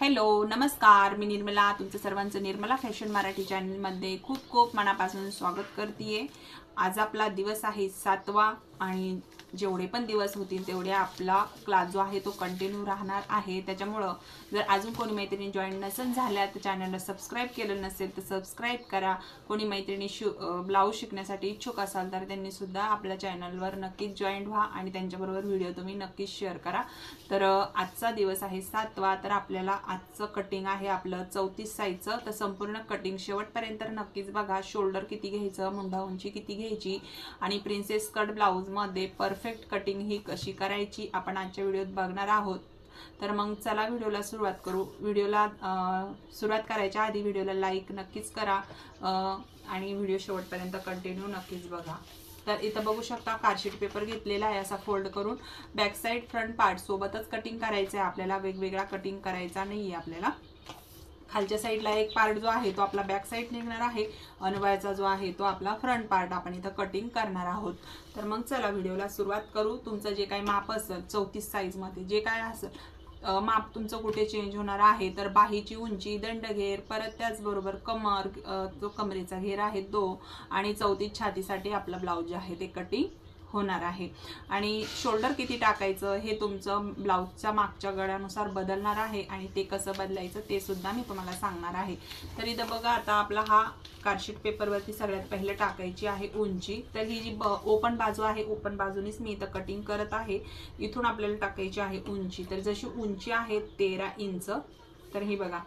Hello नमस्कार, मी निर्मला तुमचं सर्वांचं निर्मला फॅशन मराठी चॅनलमध्ये खूप खूप मनापासून स्वागत करते। आज आपला दिवस आहे 7वा आणि जेवढे पण दिवस होतील तेवढे आपला क्लास जो आहे तो कंटिन्यू राहणार आहे। त्याच्यामुळे जर अजून कोणी मैत्रिणी जॉईन नसेल झाल्या तर चॅनलला सबस्क्राइब केलं नसेल तर सबस्क्राइब करा। कोणी मैत्रिणी ब्लाऊज शिकण्यासाठी इच्छुक असाल तर त्यांनी सुद्धा आपल्या चॅनलवर नक्कीच जॉईन व्हा आणि त्यांच्याबरोबर व्हिडिओ तुम्ही नक्कीच शेअर करा। तर आजचा दिवस आहे 7वा, तर आपल्याला आजचं कटिंग आहे आपलं 34 साईजचं। तर संपूर्ण कटिंग शेवटपर्यंत नक्कीच बघा। शोल्डर किती घ्यायचं, मुंडा उंची किती घ्यायची आणि प्रिन्सेस कट ब्लाउज मध्ये परफेक्ट कटिंग ही कशी करायची आपण आजच्या व्हिडिओत बघणार आहोत। तर मग चला व्हिडिओला सुरुवात करू। व्हिडिओला सुरुवात करायच्या आधी व्हिडिओला लाईक नक्कीच करा आणि व्हिडिओ शेवटपर्यंत कंटिन्यू नक्कीच बघा। तर इथं बघू शकता कार्डशीट पेपर घेतलेला आहे असा फोल्ड करून बॅक साइड फ्रंट पार्ट सोबतच कटिंग करायचं आहे आपल्याला, वेगवेगळा कटिंग करायचा नाहीये आपल्याला। खालच्या साइडला एक पार्ट जो आहे तो आपला बॅक साइड निघणार आहे आणि वरचा जो आहे तो आपला फ्रंट पार्ट आपण इथं कटिंग करणार आहोत। तर मग चला व्हिडिओला सुरुवात करू। तुमचं जे काही माप असेल 34 साइज मध्ये जे काय असेल माप तुमचं कुठे चेंज होणार आहे तर बाहीची उंची, दंडघेर, परत त्याचबरोबर कमर, तो कमरेचा घेर आहे तो आणि 34 छातीसाठी आपला ब्लाउज जे आहे ते कटिंग होणार आहे। आणि शोल्डर किती टाकायचं हे तुमचं ब्लाउजच्या मागच्या गळ्यानुसार बदलणार आहे आणि ते कसं बदलायचं ते सुद्धा मी तुम्हाला सांगणार आहे। तर इथं बघा आता आपला हा कार्डशीट पेपरवरती सगळ्यात पहिले टाकायची आहे उंची। तर ही जी ओपन बाजू आहे ओपन बाजूनीच मी इथं कटिंग करत आहे। इथून आपल्याला टाकायची आहे उंची। तर जशी उंची आहे 13 इंच, तर ही बघा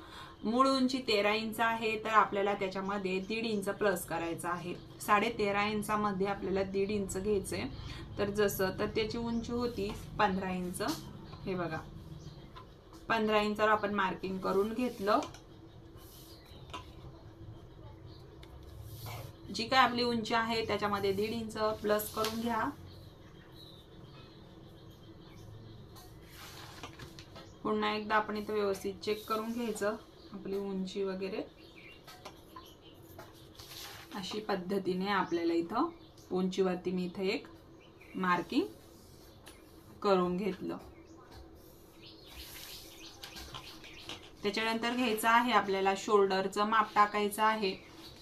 मूळ उंची 13 इंच आहे तर आपल्याला त्याच्यामध्ये 1.5 इंच प्लस करायचं आहे। 13.5 इंचामध्ये आपल्याला 1.5 इंच घ्यायचे। तर जसं तर त्याची उंची होती 15 इंच, हे बघा 15 इंचावर आपण मार्किंग करून घेतलं। जी काय आपली उंची आहे त्याच्यामध्ये 1.5 इंच प्लस करून घ्या। पुन्हा एकदा आपण इथं व्यवस्थित चेक करून घ्यायचं आपली उंची वगैरे। अशी पद्धतीने आपल्याला इथं उंचीवरती मी इथं एक मार्किंग करून घेतलं। त्याच्यानंतर घ्यायचं आहे आपल्याला शोल्डरचं माप टाकायचं आहे।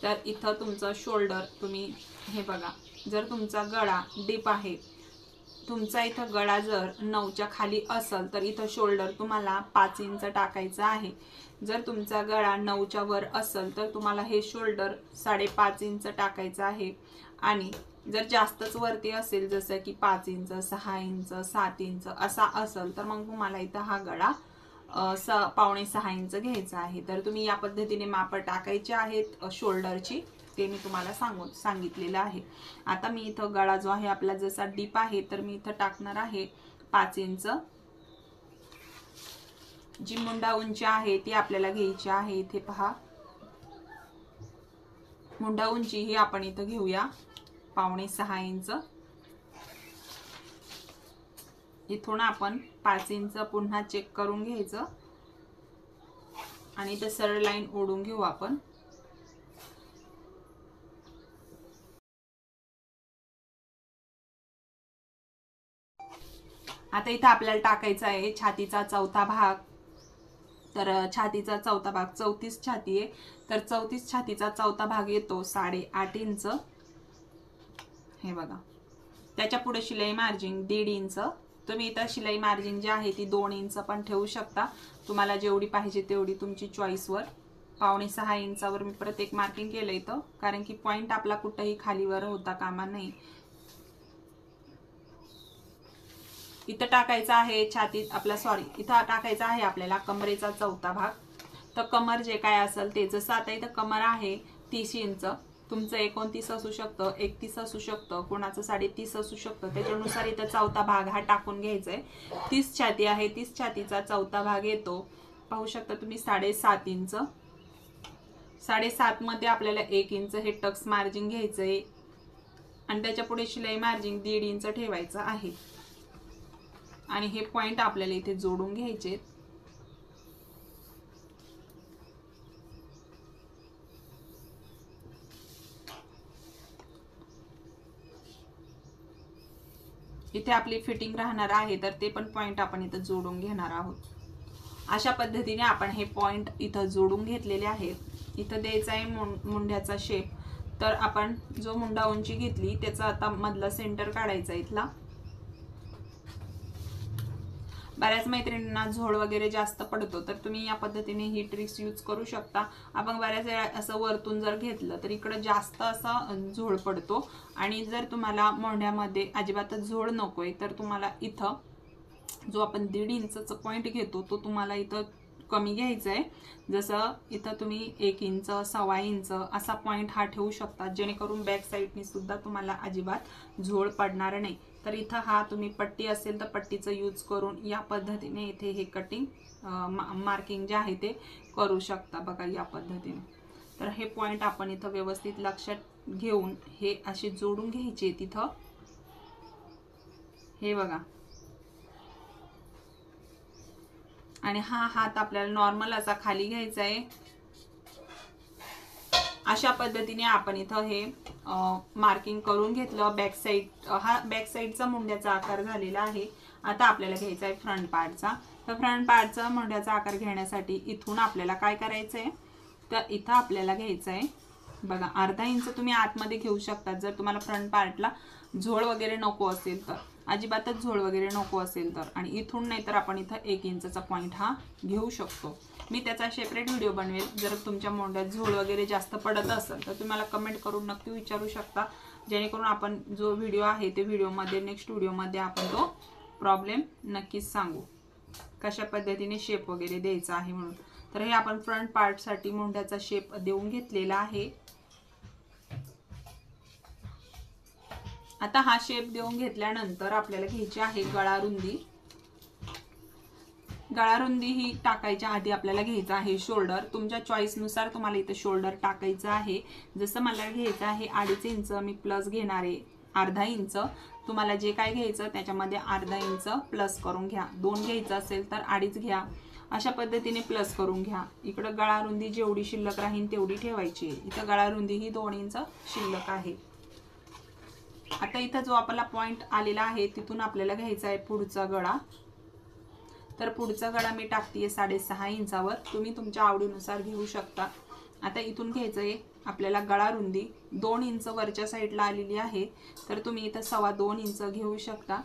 तर इथं तुमचं शोल्डर तुम्ही हे बघा, जर तुमचा गळा डीप आहे, तुमचा इथं गळा जर 9च्या खाली असेल तर इथं शोल्डर तुम्हाला 5 इंच टाकायचं आहे। जर तुमचा गळा 9च्या वर असेल तर तुम्हाला हे शोल्डर 5.5 इंच टाकायचं आहे। आणि जर जास्तच वरती असेल जसं की 5 इंच, 6 इंच, 7 इंच असा असेल तर मग तुम्हाला इथं हा गळा 5.5 इंच घ्यायचा आहे। तर तुम्ही या पद्धतीने माप टाकायचे आहेत शोल्डरची, ते मी तुम्हाला सांगितलेलं आहे। आता मी इथं गळा जो आहे आपला जसा डीप आहे तर मी इथं टाकणार आहे 5 इंच। जी मुंडा उंची आहे ती आपल्याला घ्यायची आहे। इथे पहा मुंडा उंची ही आपण इथं घेऊया 5.5 इंच। इथून आपण 5 इंच पुन्हा चेक करून घ्यायचं आणि इथं सरळ लाईन ओढून घेऊ आपण। आता इथं आपल्याला टाकायचा आहे छातीचा चौथा भाग। तर छातीचा चौथा भाग 34 छाती आहे तर 34 छातीचा चौथा भाग येतो 8.5 इंच, हे बघा। त्याच्या पुढे शिलाई मार्जिन 1.5 इंच। तुम्ही इथं शिलाई मार्जिन जी आहे ती 2 इंच पण ठेवू शकता, तुम्हाला जेवढी पाहिजे तेवढी तुमची चॉईसवर। 5.5 इंचावर मी परत एक मार्किंग केलं इथं, कारण की पॉइंट आपला कुठेही खालीवर होता कामा नये। इथं टाकायचा आहे छाती आपला इथं टाकायचा आहे आपल्याला कमरेचा चौथा भाग। तर कमर जे काय असेल ते जसं आता इथं कमर आहे 30 इंच, तुमचं 29 असू शकतं, 31 असू शकतं, कोणाचं 30.5 असू शकतं, त्याच्यानुसार इथं चौथा भाग हा टाकून घ्यायचा आहे। 30 छाती आहे, 30 छातीचा चौथा भाग येतो, पाहू शकता तुम्ही 7.5 इंच। 7.5 मध्ये आपल्याला 1 इंच हे टक्स मार्जिन घ्यायचंय आणि त्याच्या पुढे शिलाई मार्जिन 1.5 इंच ठेवायचं आहे आणि हे पॉइंट आपल्याला इथे जोडून घ्यायचे। इथे आपली फिटिंग राहणार आहे तर ते पण पॉइंट आपण इथे जोडून घेणार आहोत। अशा पद्धतीने आपण हे पॉइंट इथं जोडून घेतलेले आहेत. इथं द्यायचा आहे मुंड्याचा शेप. तर आपण जो मुंडा उंची घेतली त्याचा आता मधला सेंटर काढायचा इथला. बऱ्याच मैत्रिणींना झोळ वगैरे जास्त पडतो, तर तुम्ही या पद्धतीने ही ट्रिक्स यूज करू शकता. आपण बऱ्याच वेळा असं वरतून जर घेतलं तर इकडे जास्त असा झोळ पडतो. आणि जर तुम्हाला मोंढ्यामध्ये अजिबातच झोळ नकोय तर तुम्हाला इथं जो आपण 1.5 इंचचा पॉइंट घेतो तो तुम्हाला इथं कमी घ्यायचा आहे. जसं इथं तुम्ही 1 इंच, 1.25 इंच असा पॉइंट हा ठेवू शकता, जेणेकरून बॅक साईडनी सुद्धा तुम्हाला अजिबात झोळ पडणार नाही. तर इथं हा तुम्ही पट्टी असेल तर पट्टीचं यूज करून या पद्धतीने इथे हे कटिंग मार्किंग जे आहे ते करू शकता. बघा या पद्धतीने. तर हे पॉइंट आपण इथं व्यवस्थित लक्षात घेऊन हे असे जोडून घ्यायचे तिथं. हे बघा. आणि हा हात आपल्याला नॉर्मल असा खाली घ्यायचा आहे. अशा पद्धतीने आपण इथं हे मार्किंग करून घेतलं. बॅक साईड, हा बॅक साईडचा मुंड्याचा आकार झालेला आहे. आता आपल्याला घ्यायचा आहे फ्रंट पार्टचा. तर फ्रंट पार्टचा मुंड्याचा आकार घेण्यासाठी इथून आपल्याला काय करायचं आहे, तर इथं आपल्याला घ्यायचं आहे बघा 1/2 इंच तुम्ही आतमध्ये घेऊ शकता. जर तुम्हाला फ्रंट पार्टला झोळ वगैरे नको असेल तर, अजिबातच झोळ वगैरे नको असेल तर, आणि इथून नाही तर आपण इथं 1 इंचचा पॉइंट हा घेऊ शकतो. मी त्याचा सेपरेट व्हिडिओ बनवेल. जर तुमच्या मोंड्यात झोळ वगैरे जास्त पडत असेल तर तुम्हाला कमेंट करून नक्की विचारू शकता, जेणेकरून आपण जो व्हिडिओ आहे ते व्हिडिओमध्ये नेक्स्ट व्हिडिओमध्ये आपण तो प्रॉब्लेम नक्कीच सांगू, कशा पद्धतीने शेप वगैरे द्यायचा आहे म्हणून. तर हे आपण फ्रंट पार्टसाठी मोंड्याचा शेप देऊन घेतलेला आहे. आता हा शेप देऊन घेतल्यानंतर आपल्याला घ्यायची आहे गळा रुंदी. गळा रुंदी ही टाकायच्या आधी आपल्याला घ्यायचा आहे शोल्डर. तुमच्या चॉईसनुसार तुम्हाला इथे शोल्डर टाकायचं आहे. जसं मला घ्यायचं आहे 2.5 इंच, मी प्लस घेणार आहे 1/2 इंच. तुम्हाला जे काय घ्यायचं त्याच्यामध्ये 1/2 इंच प्लस करून घ्या. 2 घ्यायचं असेल तर 2.5 घ्या. अशा पद्धतीने प्लस करून घ्या. इकडं गळा रुंदी जेवढी शिल्लक राहील तेवढी ठेवायची. इथं गळा रुंदी ही 2 इंच शिल्लक आहे. आता इथं जो आपला पॉइंट आलेला आहे तिथून आपल्याला घ्यायचा आहे पुढचा गळा. तर पुढचा गळा मी टाकतेय 6.5 इंचावर. तुम्ही तुमच्या आवडीनुसार घेऊ शकता. आता इथून घ्यायचं आहे आपल्याला गळा रुंदी 2 इंच वरच्या साईडला आलेली आहे, तर तुम्ही इथं 2.25 इंच घेऊ शकता.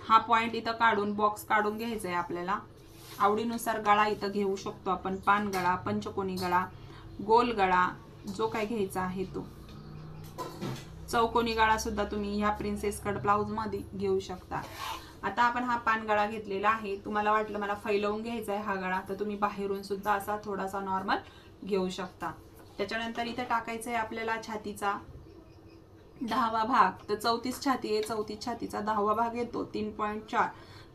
हा पॉइंट इथं काढून बॉक्स काढून घ्यायचा आहे आपल्याला. आवडीनुसार गळा इथं घेऊ शकतो आपण. पान गळा, पंचकोनी गळा, गोल गळा, जो काय घ्यायचा आहे तो. चौकोनी गळा सुद्धा तुम्ही ह्या प्रिन्सेस कट ब्लाउज मध्ये घेऊ शकता. आता आपण हा पान गळा घेतलेला आहे. तुम्हाला वाटलं मला फैलवून घ्यायचा आहे हा गळा, तर तुम्ही बाहेरून सुद्धा असा थोडासा नॉर्मल घेऊ शकता. त्याच्यानंतर इथे टाकायचं आहे आपल्याला छातीचा 10वा भाग. तर 34 छाती आहे, 34 छातीचा 10वा भाग येतो 3.4.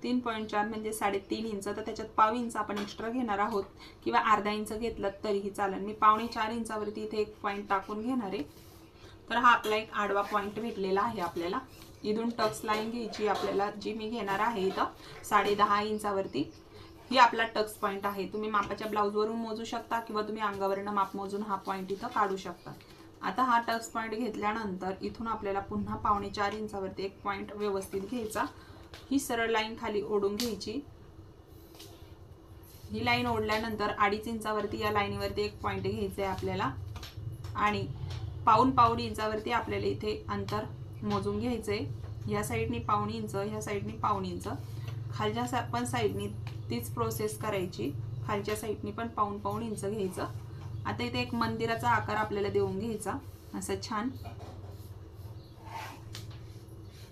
3.4 म्हणजे 3.5 इंच. तर त्याच्यात 1/2 इंच आपण एक्स्ट्रा घेणार आहोत, किंवा 1/2 इंच घेतलं तरीही चालेल. मी 3.25 इंचावरती इथे एक पॉइंट टाकून घेणार आहे. तर हा आपला एक आडवा पॉइंट भेटलेला आहे आपल्याला. इथून टक्स लाईन घ्यायची आपल्याला, जी मी घेणार आहे इथं 10.5 इंचावरती. ही आपला टक्स पॉइंट आहे. तुम्ही मापाच्या ब्लाउजवरून मोजू शकता, किंवा तुम्ही अंगावरनं माप मोजून हा पॉइंट इथं काढू शकता. आता हा टक्स पॉइंट घेतल्यानंतर इथून आपल्याला पुन्हा 4.25 इंचावरती एक पॉइंट व्यवस्थित घ्यायचा. ही सरळ लाईन खाली ओढून घ्यायची. ही लाईन ओढल्यानंतर 2.5 इंचावरती या लाईनीवरती एक पॉइंट घ्यायचा आहे आपल्याला, आणि 1.25 इंचावरती आपल्याला इथे अंतर मोजून घ्यायचंय. ह्या साईडनी 1.25 इंच, ह्या साईडनी 1.25 इंच. खालच्या पण साईडनी तीच प्रोसेस करायची. खालच्या साईडनी पण 1.25 इंच घ्यायचं. आता इथे एक मंदिराचा आकार आपल्याला देऊन घ्यायचा, असं छान.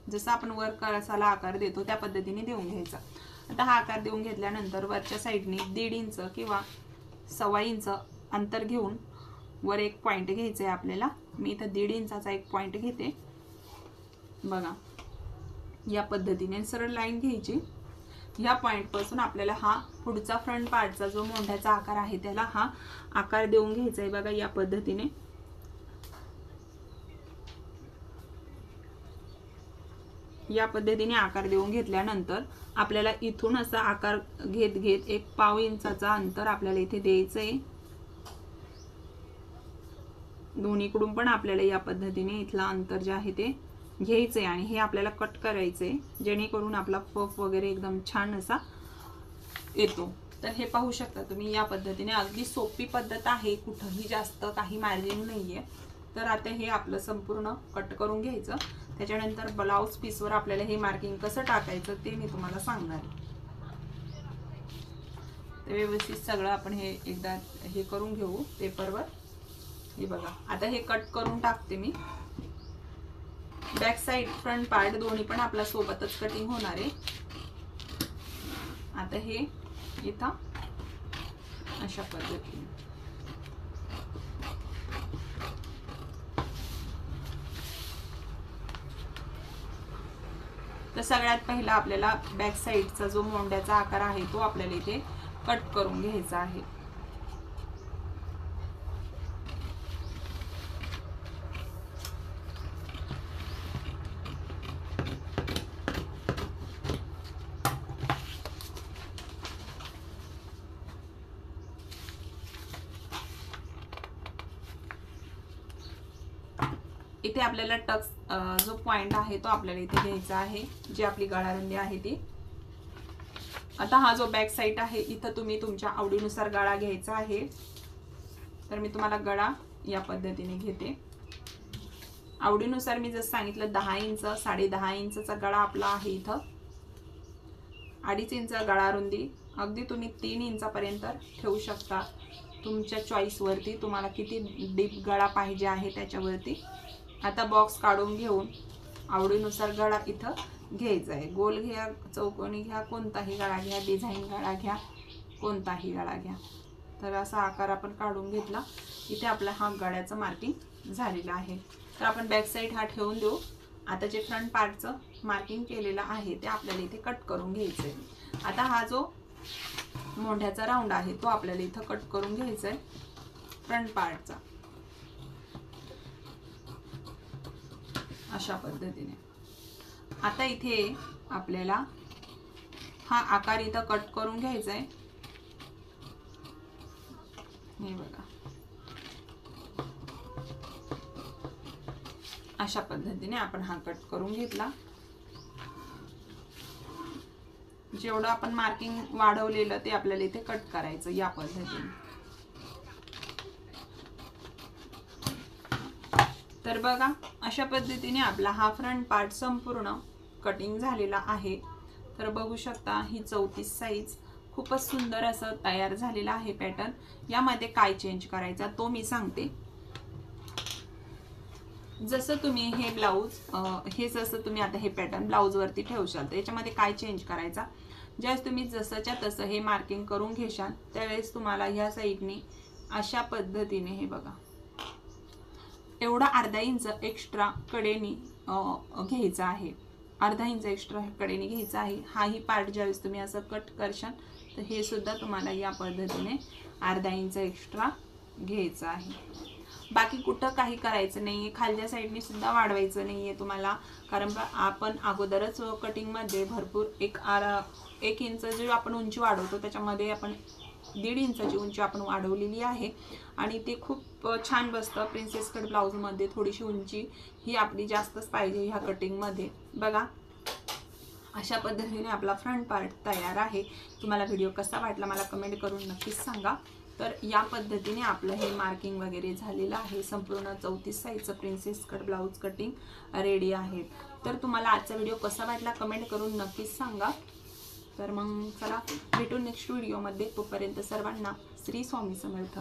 जसं आपण वर कळसाला आकार देतो त्या पद्धतीने देऊन घ्यायचा. आता हा आकार देऊन घेतल्यानंतर वरच्या साईडनी 1.5 इंच किंवा 1.25 इंच अंतर घेऊन वर एक पॉइंट घ्यायचा आहे आपल्याला. मी इथं 1.5 इंचाचा एक पॉइंट घेते. बघा या पद्धतीने सरळ लाईन घ्यायची. ह्या पॉइंट पासून आपल्याला हा पुढचा फ्रंट पार्टचा जो मोंढ्याचा आकार आहे त्याला हा आकार देऊन घ्यायचा आहे. बघा या पद्धतीने. या पद्धतीने आकार देऊन घेतल्यानंतर आपल्याला इथून असा आकार घेत घेत एक 1.25 इंचाचा अंतर आपल्याला इथे द्यायचं आहे. दोन्हीकडून पण आपल्याला या पद्धतीने इथला अंतर जे आहे ते घ्यायचे आणि हे आपल्याला कट करायचे, जेणेकरून आपला पफ वगैरे एकदम छान असा येतो. तर हे पाहू शकता तुम्ही या पद्धतीने. अगदी सोपी पद्धत आहे, कुठंही जास्त काही मार्जिन नाहीये. तर आता हे आपलं संपूर्ण कट करून घ्यायचं. त्याच्यानंतर ब्लाउज पीसवर आपल्याला हे मार्किंग कसं टाकायचं ते मी तुम्हाला सांगणार आहे. तर व्यवस्थित सगळं आपण हे एकदा हे करून घेऊ पेपरवर. हे बघा, आता हे कट करून टाकते मी. बॅक साइड फ्रंट पार्ट दोन्ही पण आपला सोबतच कटिंग होणार आहे. आता हे इथं अशा पद्धतीने तर सगळ्यात पहिला आपल्याला बॅक साइडचा जो मोंड्याचा आकार आहे तो आपल्याला इथे कट करून घ्यायचा आहे. इथे आपल्याला टक्स जो पॉइंट आहे तो आपल्याला इथे घ्यायचा आहे, जी आपली गळारुंदी आहे ती. आता हा जो बॅक साइड आहे इथं तुम्ही तुमच्या आवडीनुसार गळा घ्यायचा आहे. तर मी तुम्हाला गळा या पद्धतीने घेते. आवडीनुसार मी जसं सांगितलं 10 इंच 10.5 इंचचा गळा आपला आहे इथं. 2.5 इंच गळारुंदी, अगदी तुम्ही 3 इंचापर्यंत ठेवू शकता तुमच्या चॉईस वरती, तुम्हाला किती डीप गळा पाहिजे आहे त्याच्यावरती. आता बॉक्स काढून घेऊन आवडीनुसार गळा इथं घ्यायचा आहे. गोल घ्या, चौकोनी घ्या, कोणताही गळा घ्या, डिझाईन गळा घ्या, कोणताही गळा घ्या. तर असा आकार आपण काढून घेतला. इथे आपला हा गळ्याचं मार्किंग झालेलं आहे. तर आपण बॅक साइड हा ठेवून देऊ. आता जे फ्रंट पार्टचं मार्किंग केलेलं आहे ते आपल्याला इथे कट करून घ्यायचं आहे. आता हा जो मोंढ्याचा राऊंड आहे तो आपल्याला इथं कट करून घ्यायचा आहे फ्रंट पार्टचा, अशा पद्धतीने. आता इथे आपल्याला हा आकार इथं कट करून घ्यायचा आहे. हे बघा, अशा पद्धतीने आपण हा कट करून घेतला. जेवढं आपण मार्किंग वाढवलेलं ते आपल्याला इथे कट करायचं या पद्धतीने. तर बघा, अशा पद्धतीने आपला हा फ्रंट पार्ट संपूर्ण कटिंग झालेला आहे. तर बघू शकता ही 34 साइज खूपच सुंदर असं तयार झालेला आहे पॅटर्न. यामध्ये काय चेंज करायचा तो मी सांगते. जसं तुम्ही हे ब्लाउज हे जसं तुम्ही आता हे पॅटर्न ब्लाउज वरती ठेवशाल तर याच्यामध्ये काय चेंज करायचा, ज्यावेळेस तुम्ही जसंच्या तसं हे मार्किंग करून घेशाल त्यावेळेस तुम्हाला ह्या साइडने अशा पद्धतीने हे बघा एवढा अर्धा इंच एक्स्ट्रा कडेनी घ्यायचा आहे. अर्धा इंच एक्स्ट्रा कडेनी घ्यायचा आहे. हाही पार्ट ज्यावेळेस तुम्ही असं कट करशाल तर हे सुद्धा तुम्हाला या पद्धतीने अर्धा इंच एक्स्ट्रा घ्यायचं आहे. बाकी कुठं काही करायचं नाहीये. खालच्या साईडने सुद्धा वाढवायचं नाहीये तुम्हाला, कारण आपण अगोदरच कटिंगमध्ये भरपूर 1 इंच जो आपण उंची वाढवतो त्याच्यामध्ये आपण 1.5 इंचाची उंची आपण वाढवलेली आहे आणि ते खूप छान बसतं. प्रिन्सेस कट ब्लाउजमध्ये थोडीशी उंची ही आपली जास्तच पाहिजे ह्या कटिंगमध्ये. बघा, अशा पद्धतीने आपला फ्रंट पार्ट तयार आहे. तुम्हाला व्हिडिओ कसा वाटला मला कमेंट करून नक्कीच सांगा. तर या पद्धतीने आपलं हे मार्किंग वगैरे झालेलं आहे. संपूर्ण 34 साइजचं princess cut blouse cutting ready आहे. तर तुम्हाला आजचा व्हिडिओ कसा वाटला कमेंट करून नक्कीच सांगा. तर मग चला भेटू नेक्स्ट व्हिडिओमध्ये. तोपर्यंत सर्वांना श्री स्वामी समर्थ.